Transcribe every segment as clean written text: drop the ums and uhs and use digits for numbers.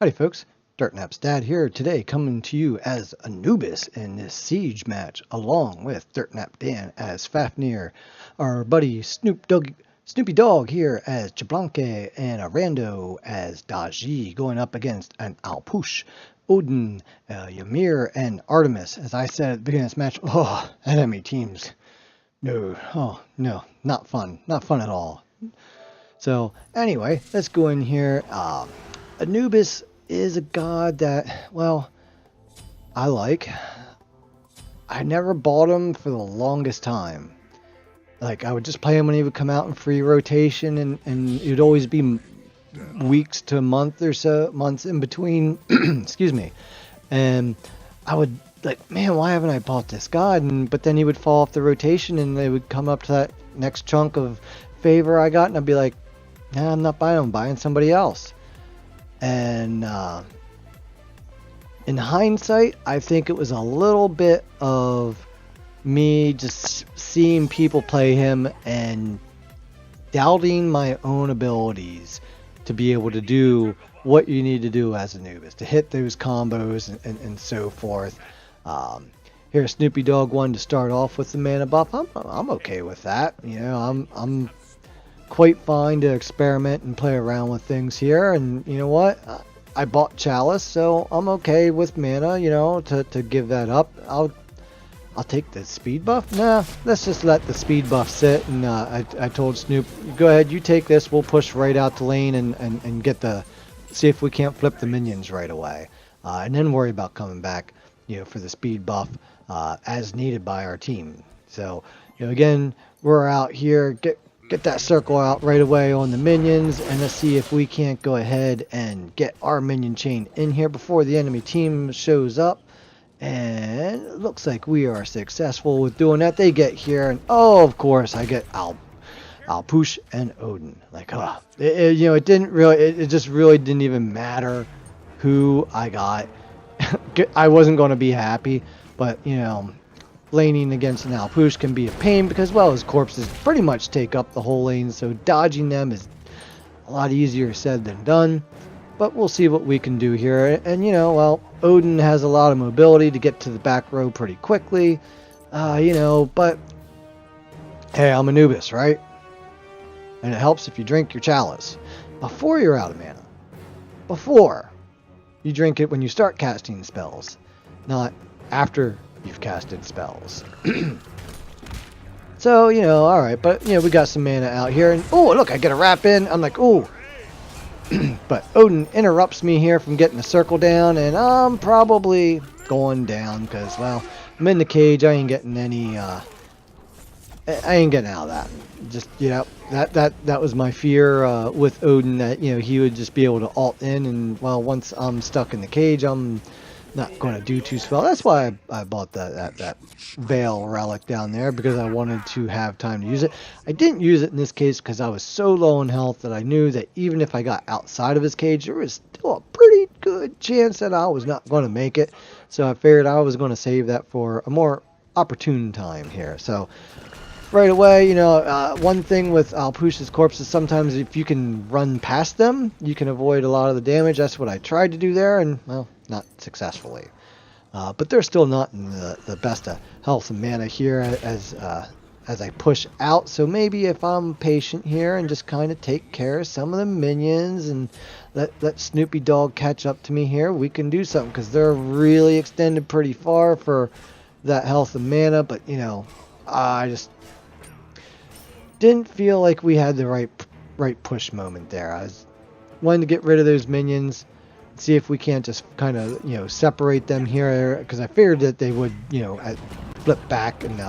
Howdy folks, Dirtnap's dad here today coming to you as Anubis in this siege match along with Dirtnap Dan as Fafnir, our buddy Snoopy Dog here as Jablanque, and Arando as Daji going up against an Alpush, Odin, Ymir, and Artemis. As I said at the beginning of this match, enemy teams. No, not fun at all. So anyway, let's go in here. Anubis is a god that, well, I like. I never bought him for the longest time. Like, I would just play him when he would come out in free rotation, and it would always be weeks to a month or so, months in between, excuse me. And I would, like, man, why haven't I bought this god? But then he would fall off the rotation, and they would come up to that next chunk of favor I got, and I'd be like, nah, I'm not buying him, I'm buying somebody else. And in hindsight, I think it was a little bit of me just seeing people play him and doubting my own abilities to be able to do what you need to do as Anubis, to hit those combos and so forth. Here, Snoopy Dog wanted to start off with the mana buff. I'm okay with that. You know, I'm quite fine to experiment and play around with things here, and you know what, I bought Chalice, so I'm okay with mana, you know, to give that up. I'll take the speed buff. Nah, let's just let the speed buff sit, and I told Snoop, go ahead, you take this, we'll push right out the lane and get see if we can't flip the minions right away, and then worry about coming back, you know, for the speed buff as needed by our team. So, you know, again, we're out here, get that circle out right away on the minions, and let's see if we can't go ahead and get our minion chain in here before the enemy team shows up. And it looks like we are successful with doing that. They get here, and oh, of course, I get Alpush and Odin. Like, you know, it just really didn't even matter who I got. I wasn't going to be happy, but you know, laning against an Alpush can be a pain because, well, his corpses pretty much take up the whole lane, so dodging them is a lot easier said than done. But we'll see what we can do here. And, you know, well, Odin has a lot of mobility to get to the back row pretty quickly. You know, but hey, I'm Anubis, right? And it helps if you drink your chalice before you're out of mana. Before you drink it when you start casting spells, not after you've casted spells. So, you know, alright, but, you know, we got some mana out here, and, oh, look, I get a wrap in, I'm like, oh. But Odin interrupts me here from getting the circle down, and I'm probably going down, because, well, I'm in the cage, I ain't getting any, I ain't getting out of that. Just, you know, that was my fear, with Odin, that, you know, he would just be able to ult in, and, well, once I'm stuck in the cage, I'm not going to do too well. That's why I bought that Veil relic down there, because I wanted to have time to use it. I didn't use it in this case because I was so low in health that I knew that even if I got outside of his cage, there was still a pretty good chance that I was not going to make it. So I figured I was going to save that for a more opportune time here. So right away, you know, one thing with Alpush's corpses, sometimes if you can run past them, you can avoid a lot of the damage. That's what I tried to do there, and, well, not successfully. But they're still not in the best of health and mana here as I push out. So maybe if I'm patient here and just kind of take care of some of the minions and let Snoopy Dog catch up to me here, we can do something, because they're really extended pretty far for that health and mana. But, you know, I just didn't feel like we had the right push moment there. I was wanting to get rid of those minions, see if we can't just kind of, you know, separate them here, because I figured that they would, you know, flip back, and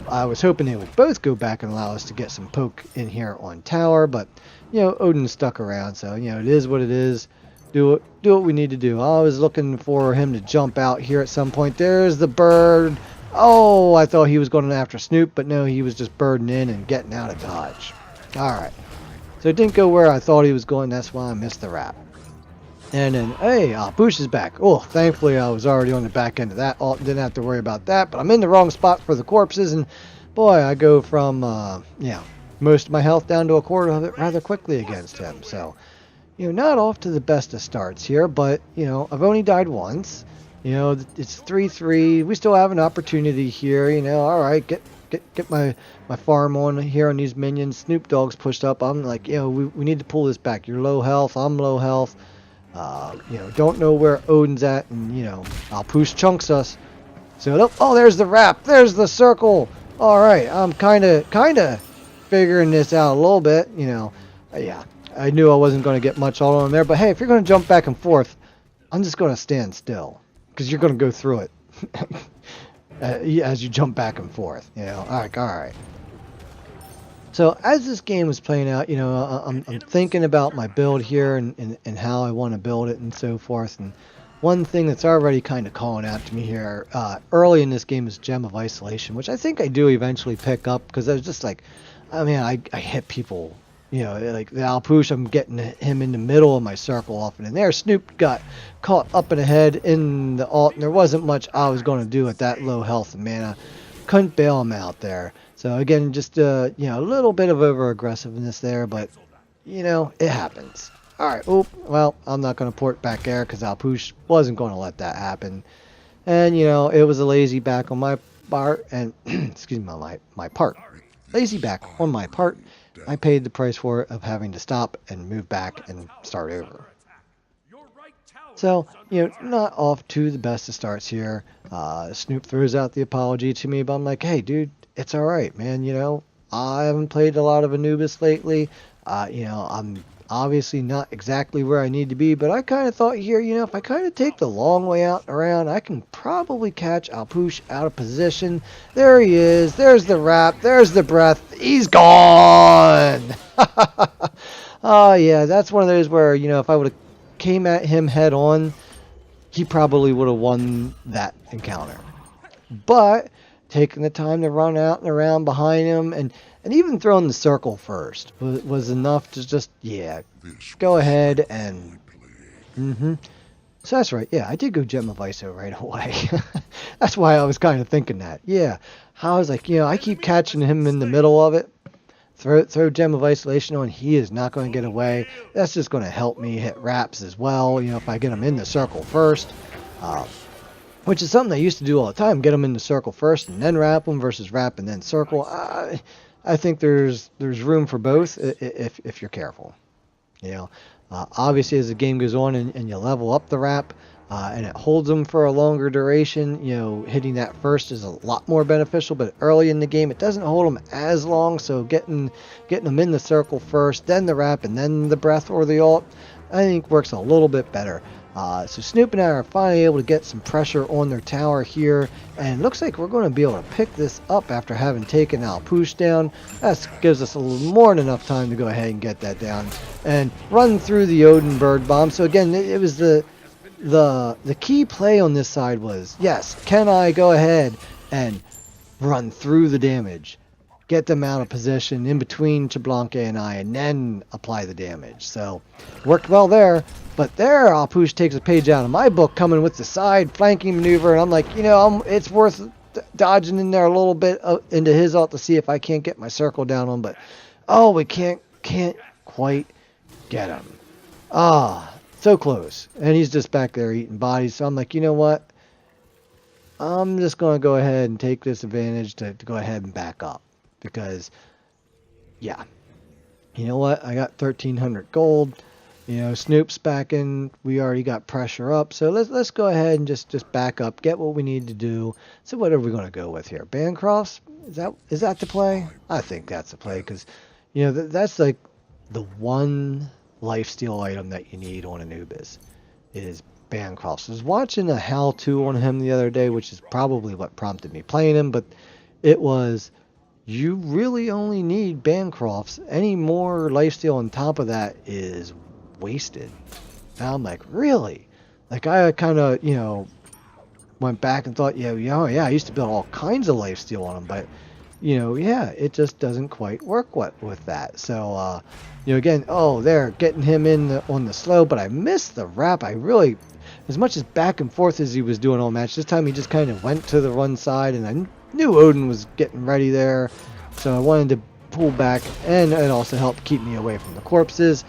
I was hoping they would both go back and allow us to get some poke in here on tower. But, you know, Odin stuck around, so, you know, it is what it is. Do what we need to do. I was looking for him to jump out here at some point. There's the bird. Oh, I thought he was going after Snoop, but no, he was just birding in and getting out of dodge. Alright. So it didn't go where I thought he was going. That's why I missed the wrap. And then, hey, Bush is back. Oh, thankfully I was already on the back end of that. Didn't have to worry about that. But I'm in the wrong spot for the corpses. And, boy, I go from, most of my health down to a quarter of it rather quickly against him. So, not off to the best of starts here, but, I've only died once. It's 3-3. We still have an opportunity here, all right, get my farm on here on these minions. Snoop Dogg's pushed up. I'm like, we need to pull this back. You're low health, I'm low health. Don't know where Odin's at, and, Alpoosh chunks us. So, oh, there's the wrap. There's the circle. All right, I'm kind of figuring this out a little bit, Yeah, I knew I wasn't going to get much all on there, but hey, if you're going to jump back and forth, I'm just going to stand still, because you're going to go through it as you jump back and forth, All right. So as this game is playing out, I'm thinking about my build here and how I want to build it and so forth. And one thing that's already kind of calling out to me here early in this game is Gem of Isolation, which I think I do eventually pick up, because I was just like, I hit people, like the Alpoosh, I'm getting him in the middle of my circle often. And there, Snoop got caught up in the head in the ult, and there wasn't much I was going to do at that low health and mana. Couldn't bail him out there. So again, just a little bit of over aggressiveness there, but it happens. All right. Oop. Well, I'm not going to port back there because Alpoosh wasn't going to let that happen. And it was a lazy back on my part, and excuse me, my part. Lazy back on my part. I paid the price for it of having to stop and move back and start over. So, not off to the best of starts here. Snoop throws out the apology to me, but I'm like, hey, dude, it's all right, man. I haven't played a lot of Anubis lately. I'm obviously not exactly where I need to be, but I kind of thought here, if I kind of take the long way out and around, I can probably catch Alpoosh out of position. There he is. There's the wrap. There's the breath. He's gone. Oh, yeah, that's one of those where, if I would have came at him head on, he probably would have won that encounter. But taking the time to run out and around behind him and even throwing the circle first was enough to just, go ahead and... So that's right, I did go Gem of Iso right away. That's why I was kind of thinking that. Yeah, I was like, I keep catching him in the middle of it. Throw Gem of Isolation on, he is not going to get away. That's just going to help me hit wraps as well, if I get him in the circle first. Which is something I used to do all the time, get them in the circle first and then wrap them versus wrap and then circle. I think there's room for both if you're careful. Obviously as the game goes on and you level up the wrap and it holds them for a longer duration, hitting that first is a lot more beneficial, but early in the game it doesn't hold them as long, so getting them in the circle first, then the wrap, and then the breath or the ult, I think works a little bit better. So Snoop and I are finally able to get some pressure on their tower here, and looks like we're going to be able to pick this up after having taken Alpoosh down. That gives us a little more than enough time to go ahead and get that down and run through the Odin bird bomb. So again, it was the key play on this side was, yes, can I go ahead and run through the damage, get them out of position in between Chablanca and I, and then apply the damage. So worked well there. But there, Alpoosh takes a page out of my book, coming with the side flanking maneuver, and I'm like, it's worth dodging in there a little bit into his ult to see if I can't get my circle down on. But we can't quite get him. So close, and he's just back there eating bodies. So I'm like, you know what? I'm just going to go ahead and take this advantage to go ahead and back up, because, you know what? I got 1,300 gold. Snoop's back in. We already got pressure up, so let's go ahead and just back up, get what we need to do. So what are we going to go with here? Bancrofts? Is that the play? I think that's the play, because that's like the one lifesteal item that you need on Anubis is Bancrofts. I was watching a how-to on him the other day, which is probably what prompted me playing him, but it was, you really only need Bancrofts. Any more lifesteal on top of that is wasted. And I'm like, really? Like, I kind of, went back and thought, I used to build all kinds of lifesteal on them, but, it just doesn't quite work with that. So, again, getting him in on the slow, but I missed the wrap. I really, as much as back and forth as he was doing all match, this time he just kind of went to the run side, and I knew Odin was getting ready there, so I wanted to pull back, and it also helped keep me away from the corpses.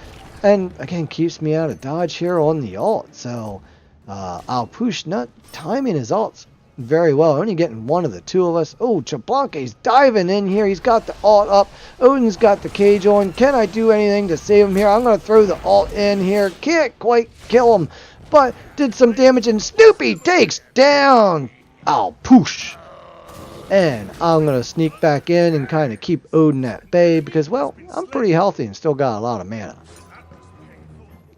And again, keeps me out of dodge here on the ult. So Alpouche not timing his ults very well. Only getting one of the two of us. Oh, Chablanque's diving in here. He's got the ult up. Odin's got the cage on. Can I do anything to save him here? I'm going to throw the ult in here. Can't quite kill him, but did some damage. And Snoopy takes down Alpouche. And I'm going to sneak back in and kind of keep Odin at bay because, well, I'm pretty healthy and still got a lot of mana.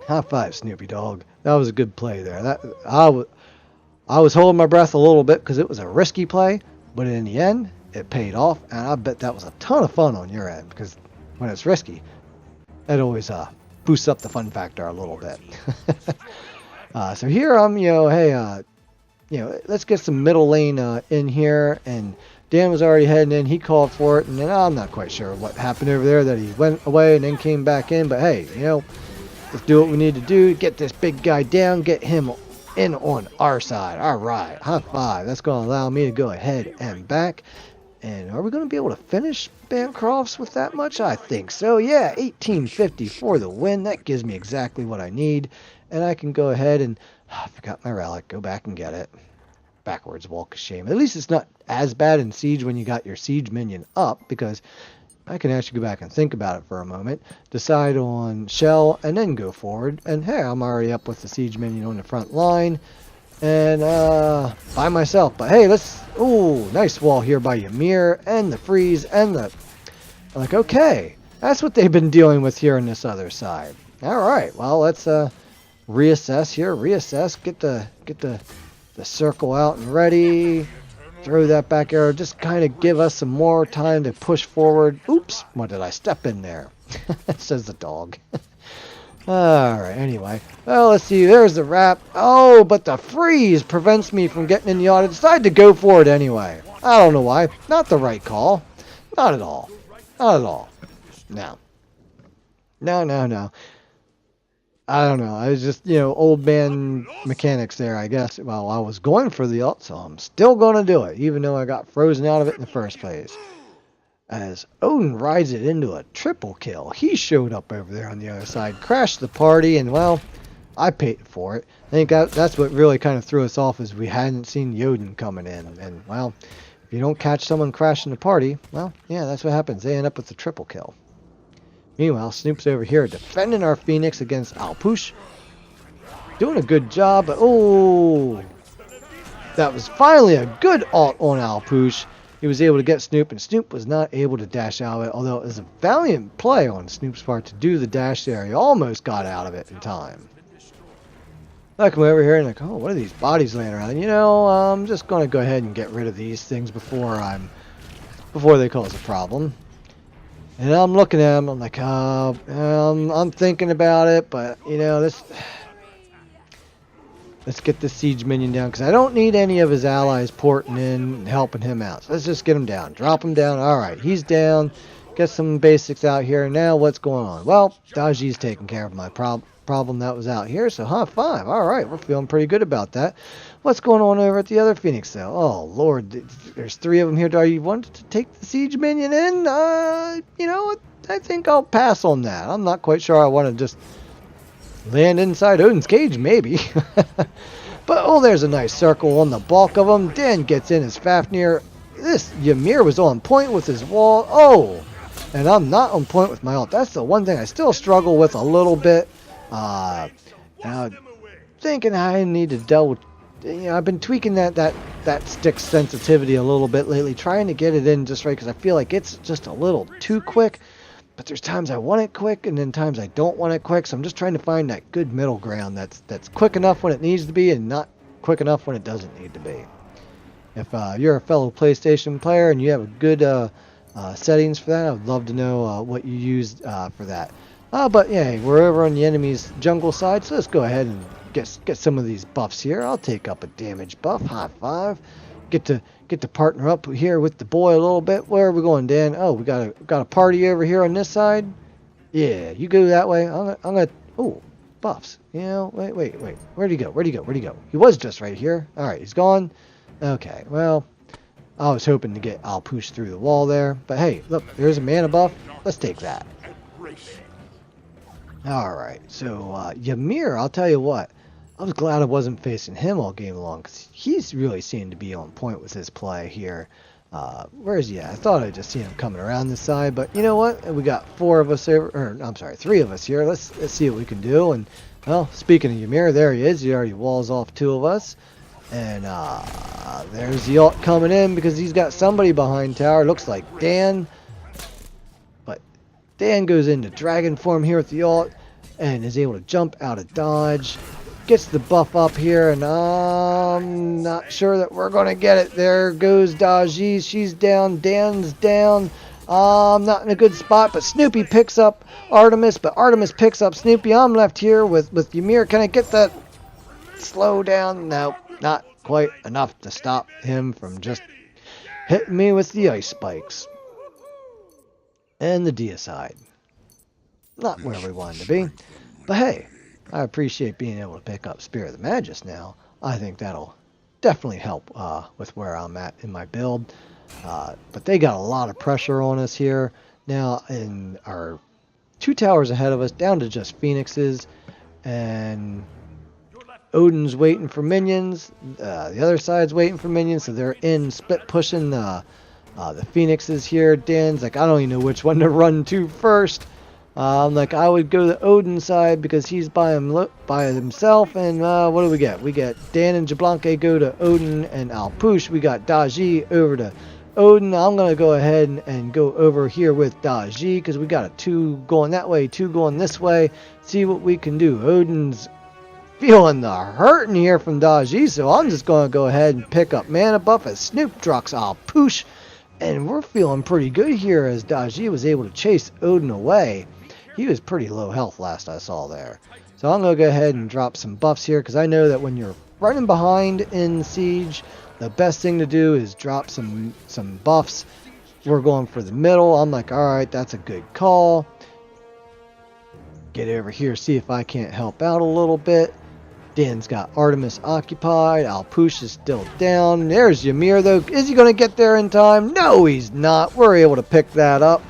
High five, Snoopy Dog. That was a good play there. I was holding my breath a little bit because it was a risky play, but in the end, it paid off. And I bet that was a ton of fun on your end because when it's risky, it always boosts up the fun factor a little bit. So here I'm, hey, let's get some middle lane in here. And Dan was already heading in. He called for it. And then I'm not quite sure what happened over there, that he went away and then came back in. But hey, let's do what we need to do. Get this big guy down. Get him in on our side. All right. High five. That's going to allow me to go ahead and back. And are we going to be able to finish Bancrofts with that much? I think so. Yeah, 1850 for the win. That gives me exactly what I need. And I can go ahead and... I forgot my relic. Go back and get it. Backwards walk of shame. At least it's not as bad in Siege when you got your Siege minion up, because I can actually go back and think about it for a moment, decide on Shell, and then go forward. And hey, I'm already up with the Siege minion on the front line. And by myself. But hey, let's... Ooh, nice wall here by Ymir, and the freeze, and the... Like, okay. That's what they've been dealing with here on this other side. Alright, well, let's... reassess here. Reassess. Get the circle out and ready. Throw that back arrow. Just kind of give us some more time to push forward. Oops. What did I step in there? Says the dog. Alright, anyway. Well, let's see. There's the wrap. Oh, but the freeze prevents me from getting in the auto. Decided to go for it anyway. I don't know why. Not the right call. Not at all. Not at all. No. No. I don't know. I was just, old man mechanics there, I guess. Well, I was going for the ult, so I'm still going to do it, even though I got frozen out of it in the first place. As Odin rides it into a triple kill. He showed up over there on the other side, crashed the party, and, well, I paid for it. I think that's what really kind of threw us off, is we hadn't seen the Odin coming in. And, well, if you don't catch someone crashing the party, well, yeah, that's what happens. They end up with the triple kill. Meanwhile, Snoop's over here defending our Phoenix against Alpouche. Doing a good job, but oh, that was finally a good ult on Alpouche. He was able to get Snoop, and Snoop was not able to dash out of it, although it was a valiant play on Snoop's part to do the dash there. He almost got out of it in time. I come over here and like, oh, what are these bodies laying around? I'm just going to go ahead and get rid of these things before they cause a problem. And I'm looking at him, I'm like, I'm thinking about it, but, let's get this Siege minion down, because I don't need any of his allies porting in and helping him out. So let's just get him down. Drop him down. All right, he's down. Get some basics out here. Now what's going on? Well, Daji's taking care of my problem that was out here, so high five. All right, we're feeling pretty good about that. What's going on over at the other Phoenix, though? Oh, Lord, there's three of them here. Do you want to take the Siege minion in? You know what? I think I'll pass on that. I'm not quite sure I want to just land inside Odin's cage, maybe. But, oh, there's a nice circle on the bulk of them. Dan gets in his Fafnir. This Ymir was on point with his wall. Oh, and I'm not on point with my ult. That's the one thing I still struggle with a little bit. Thinking I need to double... I've been tweaking that stick sensitivity a little bit lately, trying to get it in just right, because I feel like it's just a little too quick. But there's times I want it quick, and then times I don't want it quick. So I'm just trying to find that good middle ground that's quick enough when it needs to be, and not quick enough when it doesn't need to be. If you're a fellow PlayStation player and you have a good settings for that, I'd love to know what you used for that. But yeah, we're over on the enemy's jungle side, so let's go ahead and get some of these buffs here. I'll take up a damage buff. High five. Get to partner up here with the boy a little bit. Where are we going, Dan? Oh, we got a party over here on this side. Yeah, you go that way. I'm gonna. Oh, buffs. Wait. Where'd he go? He was just right here. All right, he's gone. Okay. Well, I was hoping to get Alpouche through the wall there, but hey, look, there's a mana buff. Let's take that. Alright, so Ymir, I'll tell you what. I was glad I wasn't facing him all game long, because he's really seemed to be on point with his play here. Where is he at? I thought I just seen him coming around this side, but you know what? We got 4 of us here, or I'm sorry, 3 of us here. Let's see what we can do. And well, speaking of Ymir, there he is. He already walls off 2 of us. And there's the ult coming in because he's got somebody behind tower. Looks like Dan. But Dan goes into dragon form here with the ult and is able to jump out of dodge. Gets the buff up here, and I'm not sure that we're going to get it. There goes Daji. She's down. Dan's down. Not in a good spot, but Snoopy picks up Artemis, but Artemis picks up Snoopy. I'm left here with Ymir. Can I get that slow down? No, not quite enough to stop him from just hitting me with the ice spikes. And the deicide. Not where we wanted to be, but hey. I appreciate being able to pick up Spirit of the Magus now. I think that'll definitely help with where I'm at in my build. But they got a lot of pressure on us here. Now, in our 2 towers ahead of us, down to just Phoenixes. And Odin's waiting for minions. The other side's waiting for minions, so they're in split pushing the Phoenixes here. Dan's like, I don't even know which one to run to first. Like, I would go to the Odin side because he's by himself. And what do we get? We get Dan and Jablanque go to Odin and Alpush. We got Daji over to Odin. I'm going to go ahead and go over here with Daji because we got a 2 going that way, 2 going this way. See what we can do. Odin's feeling the hurting here from Daji, so I'm just going to go ahead and pick up mana buff as Snoop drucks Alpush. And we're feeling pretty good here as Daji was able to chase Odin away. He was pretty low health last I saw there. So I'm going to go ahead and drop some buffs here because I know that when you're running behind in Siege, the best thing to do is drop some buffs. We're going for the middle. I'm like, alright, that's a good call. Get over here, see if I can't help out a little bit. Dan's got Artemis occupied. Alpush is still down. There's Ymir though. Is he going to get there in time? No, he's not. We're able to pick that up.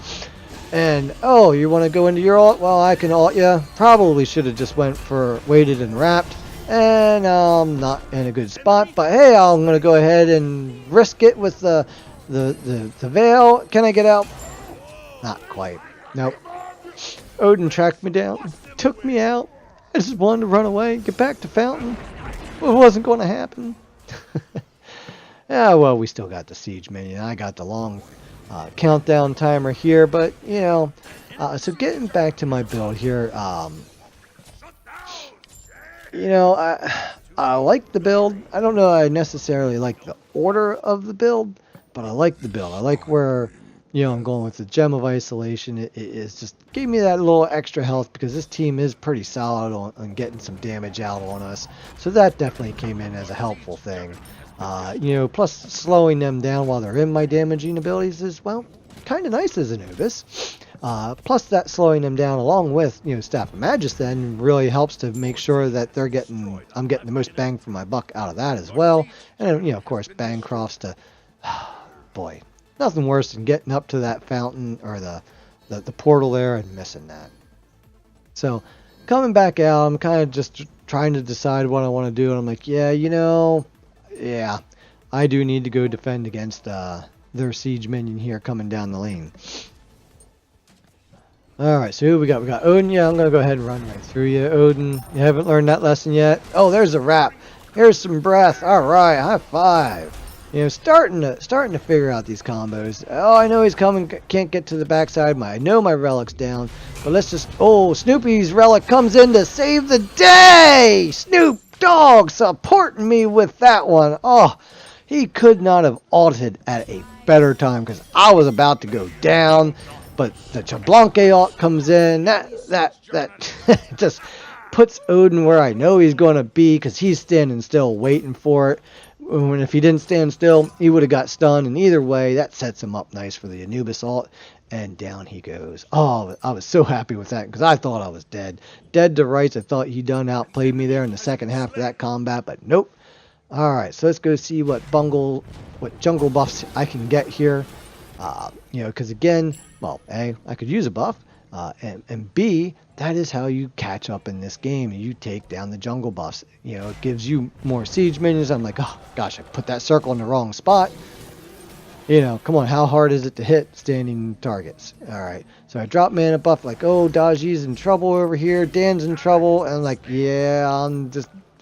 And, oh, you want to go into your ult? Well, I can ult you. Probably should have just waited and wrapped. And I'm not in a good spot. But, hey, I'm going to go ahead and risk it with the veil. Can I get out? Not quite. Nope. Odin tracked me down. Took me out. I just wanted to run away. Get back to Fountain. Well, it wasn't going to happen. Yeah, well, we still got the Siege minion. I got the long countdown timer here, but you know, so getting back to my build here, you know, I like the build. I don't know I necessarily like the order of the build, but I like the build. I like where, you know, I'm going with the Gem of Isolation. It just gave me that little extra health because this team is pretty solid on getting some damage out on us, so that definitely came in as a helpful thing. You know, plus slowing them down while they're in my damaging abilities is, well, kind of nice as Anubis. Plus that slowing them down along with, you know, Staff of Magus then really helps to make sure that I'm getting the most bang for my buck out of that as well. And, you know, of course, Bancrofts to, boy, nothing worse than getting up to that fountain or the portal there and missing that. So coming back out, I'm kind of just trying to decide what I want to do. And I'm like, yeah, you know, yeah, I do need to go defend against their siege minion here coming down the lane. Alright, so who we got? We got Odin. Yeah, I'm going to go ahead and run right through you, Odin. You haven't learned that lesson yet? Oh, there's a wrap. Here's some breath. Alright, high five. You know, starting to figure out these combos. Oh, I know he's coming. Can't get to the backside. I know my relic's down. But let's just... Oh, Snoopy's relic comes in to save the day! Snoop Dogg supporting me with that one. Oh, he could not have ulted at a better time because I was about to go down. But the Jablanque ult comes in. That just puts Odin where I know he's going to be because he's standing still waiting for it. When if he didn't stand still, he would have got stunned. And either way, that sets him up nice for the Anubis ult. And down he goes. Oh, I was so happy with that because I thought I was dead. Dead to rights. I thought he done outplayed me there in the second half of that combat, but nope. Alright, so let's go see what jungle buffs I can get here. You know, because again, well, A, I could use a buff. And B, that is how you catch up in this game. You take down the jungle buffs. You know, it gives you more siege minions. I'm like, oh gosh, I put that circle in the wrong spot. You know, come on, how hard is it to hit standing targets? All right, so I drop mana buff, like, oh, Daji's in trouble over here, Dan's in trouble, and I'm like, yeah,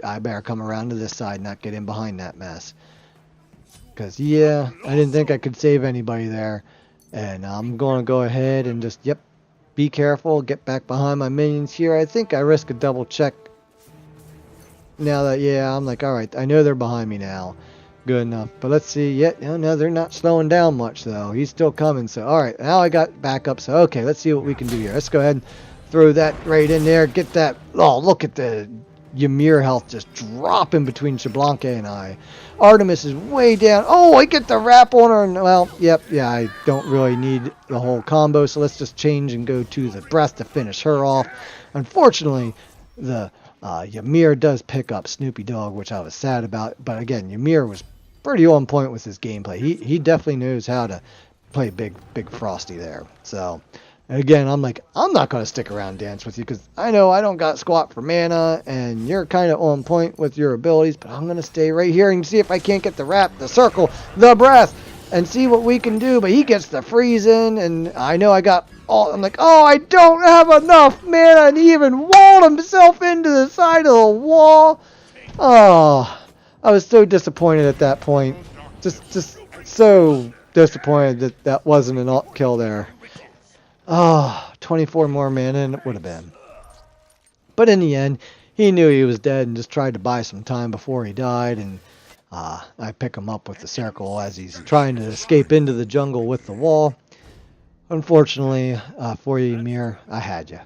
I better come around to this side, not get in behind that mess. Because, yeah, I didn't think I could save anybody there, and I'm going to go ahead and just, yep, be careful, get back behind my minions here. I think I risk a double check now that, yeah, I'm like, all right, I know they're behind me now. Good enough. But let's see. Yeah, no, they're not slowing down much, though. He's still coming. So, all right. Now I got backup. So, okay, let's see what we can do here. Let's go ahead and throw that right in there. Get that. Oh, look at the Ymir health just dropping between Shablanka and I. Artemis is way down. Oh, I get the wrap on her. And, well, yep, yeah, I don't really need the whole combo. So let's just change and go to the breath to finish her off. Unfortunately, the Ymir does pick up Snoopy Dog, which I was sad about. But again, Ymir was pretty on point with his gameplay. He definitely knows how to play big Frosty there. So again, I'm like, I'm not going to stick around and dance with you because I know I don't got squat for mana and you're kind of on point with your abilities, but I'm going to stay right here and see if I can't get the wrap, the circle, the breath, and see what we can do. But he gets the freeze in, and I know I got all, I'm like, oh, I don't have enough mana, and he even walled himself into the side of the wall. Oh, I was so disappointed at that point. Just so disappointed that that wasn't an alt kill there. Oh, 24 more mana and it would have been. But in the end, he knew he was dead and just tried to buy some time before he died. And I pick him up with the circle as he's trying to escape into the jungle with the wall. Unfortunately, for you, Ymir, I had you.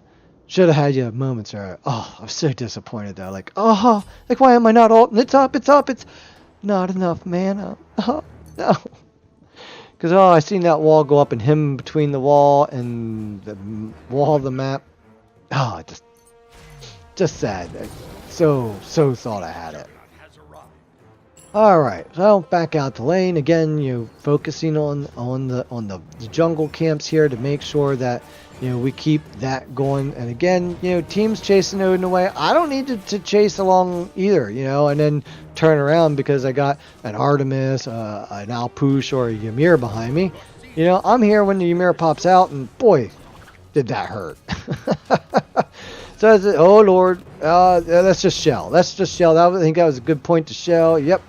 Should have had you moments earlier. Oh, I was so disappointed though. Like, oh, like why am I not ulting? It's up. It's not enough mana. Oh, no. Because, oh, I seen that wall go up and him between the wall and the wall of the map. Oh, just sad. I so thought I had it. Alright, so back out the lane. Again, focusing on the jungle camps here to make sure that, we keep that going. And again, teams chasing Odin away. I don't need to chase along either, and then turn around because I got an Artemis, an Alpush, or a Ymir behind me. I'm here when the Ymir pops out, and boy, did that hurt. So, oh Lord, let's just shell. I think that was a good point to shell. Yep.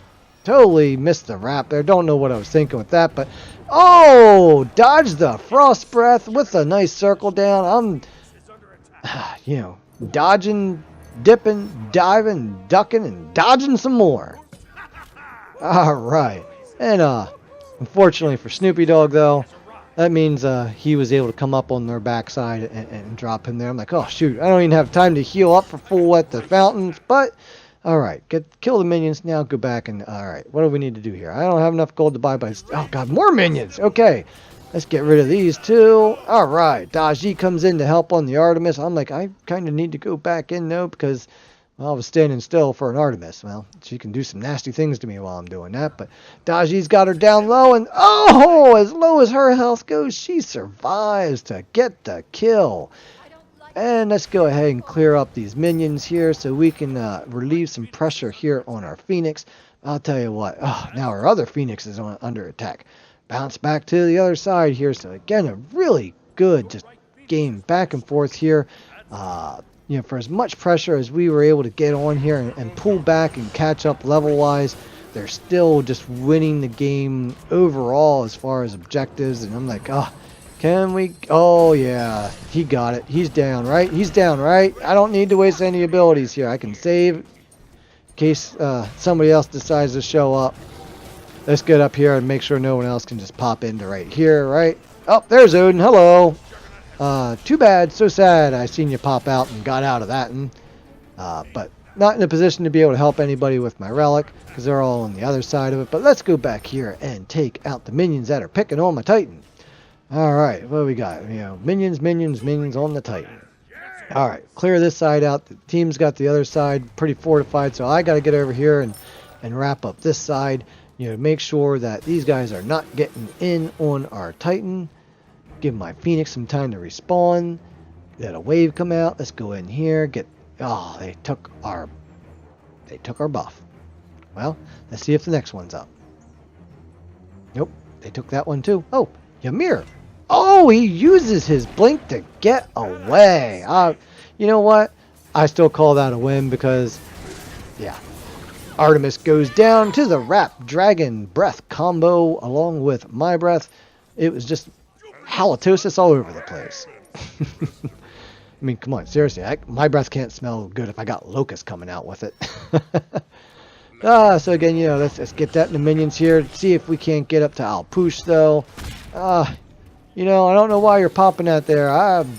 Totally missed the wrap there. Don't know what I was thinking with that, but oh, dodge the frost breath with a nice circle down. I'm, dodging, dipping, diving, ducking, and dodging some more. All right, and unfortunately for Snoopy Dog though, that means he was able to come up on their backside and drop him there. I'm like, oh shoot, I don't even have time to heal up for full at the fountains, but. Alright, kill the minions now, go back and, alright, what do we need to do here? I don't have enough gold to buy, but, oh god, more minions! Okay, let's get rid of these too. Alright, Daji comes in to help on the Artemis. I'm like, I kind of need to go back in though, because, well, I was standing still for an Artemis. Well, she can do some nasty things to me while I'm doing that, but Daji's got her down low, and, oh, as low as her health goes, she survives to get the kill. And let's go ahead and clear up these minions here so we can relieve some pressure here on our Phoenix. I'll tell you what, now our other Phoenix is under attack. Bounce back to the other side here. So again, a really good just game back and forth here. For as much pressure as we were able to get on here and pull back and catch up level-wise, they're still just winning the game overall as far as objectives. And I'm like, can we? Oh, yeah. He got it. He's down, right? I don't need to waste any abilities here. I can save in case somebody else decides to show up. Let's get up here and make sure no one else can just pop into right here, right? Oh, there's Odin. Hello. Too bad. So sad I seen you pop out and got out of that. But not in a position to be able to help anybody with my relic because they're all on the other side of it. But let's go back here and take out the minions that are picking on my Titan. Alright, what do we got? Minions on the Titan. Alright, clear this side out. The team's got the other side pretty fortified, so I got to get over here and wrap up this side. Make sure that these guys are not getting in on our Titan. Give my Phoenix some time to respawn. Let a wave come out. Let's go in here. Get. Oh, they took our buff. Well, let's see if the next one's up. Nope, they took that one too. Oh, Ymir. Oh, he uses his blink to get away. You know what? I still call that a win because, yeah. Artemis goes down to the Wrap Dragon Breath combo along with my breath. It was just halitosis all over the place. I mean, come on, seriously. My breath can't smell good if I got locust coming out with it. So again, let's get that in the minions here. See if we can't get up to Alpoosh, though. I don't know why you're popping that there. I'm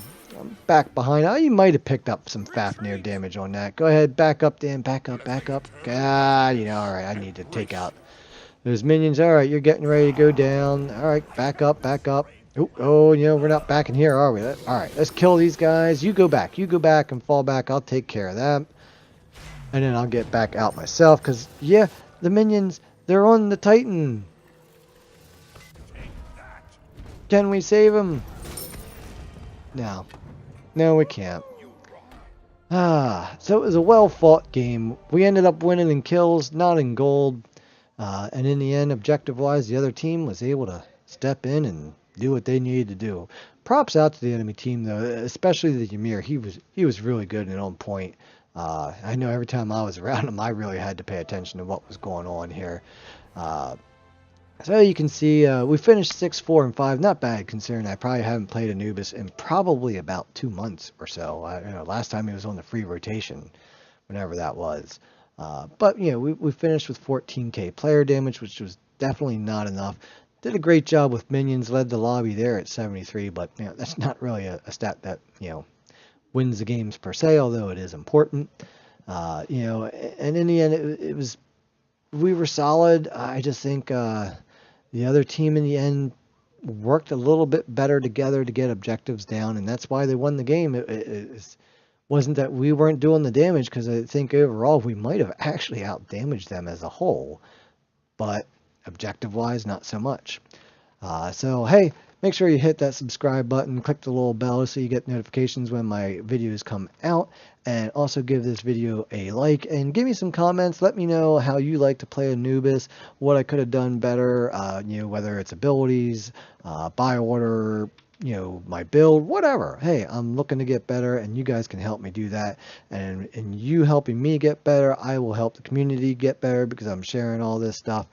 back behind. Oh, you might have picked up some Fafnir damage on that. Go ahead, back up, Dan. Back up, back up. All right. I need to take out those minions. All right, you're getting ready to go down. All right, back up, back up. Oh, we're not back in here, are we? All right, let's kill these guys. You go back and fall back. I'll take care of them. And then I'll get back out myself because, yeah, the minions, they're on the Titan. Can we save them? No. No, we can't. So it was a well-fought game. We ended up winning in kills, not in gold. And in the end, objective-wise, the other team was able to step in and do what they needed to do. Props out to the enemy team, though, especially the Ymir. He was really good and on point. I know every time I was around him, I really had to pay attention to what was going on here. So you can see we finished 6, 4, and 5. Not bad considering I probably haven't played Anubis in probably about 2 months or so. Last time he was on the free rotation, whenever that was. But we finished with 14k player damage, which was definitely not enough. Did a great job with minions, led the lobby there at 73, but that's not really a stat that wins the games per se, although it is important. And in the end, we were solid. I just think the other team in the end worked a little bit better together to get objectives down, and that's why they won the game. It wasn't that we weren't doing the damage, because I think overall we might have actually out-damaged them as a whole, but objective-wise, not so much. So, hey, make sure you hit that subscribe button, click the little bell so you get notifications when my videos come out, and also give this video a like, and give me some comments. Let me know how you like to play Anubis, what I could have done better, whether it's abilities, buy order, my build, whatever. Hey, I'm looking to get better, and you guys can help me do that. And in you helping me get better, I will help the community get better because I'm sharing all this stuff.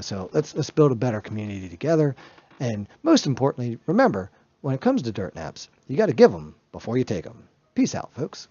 So let's build a better community together. And most importantly, remember, when it comes to dirt naps, you got to give them before you take them. Peace out, folks.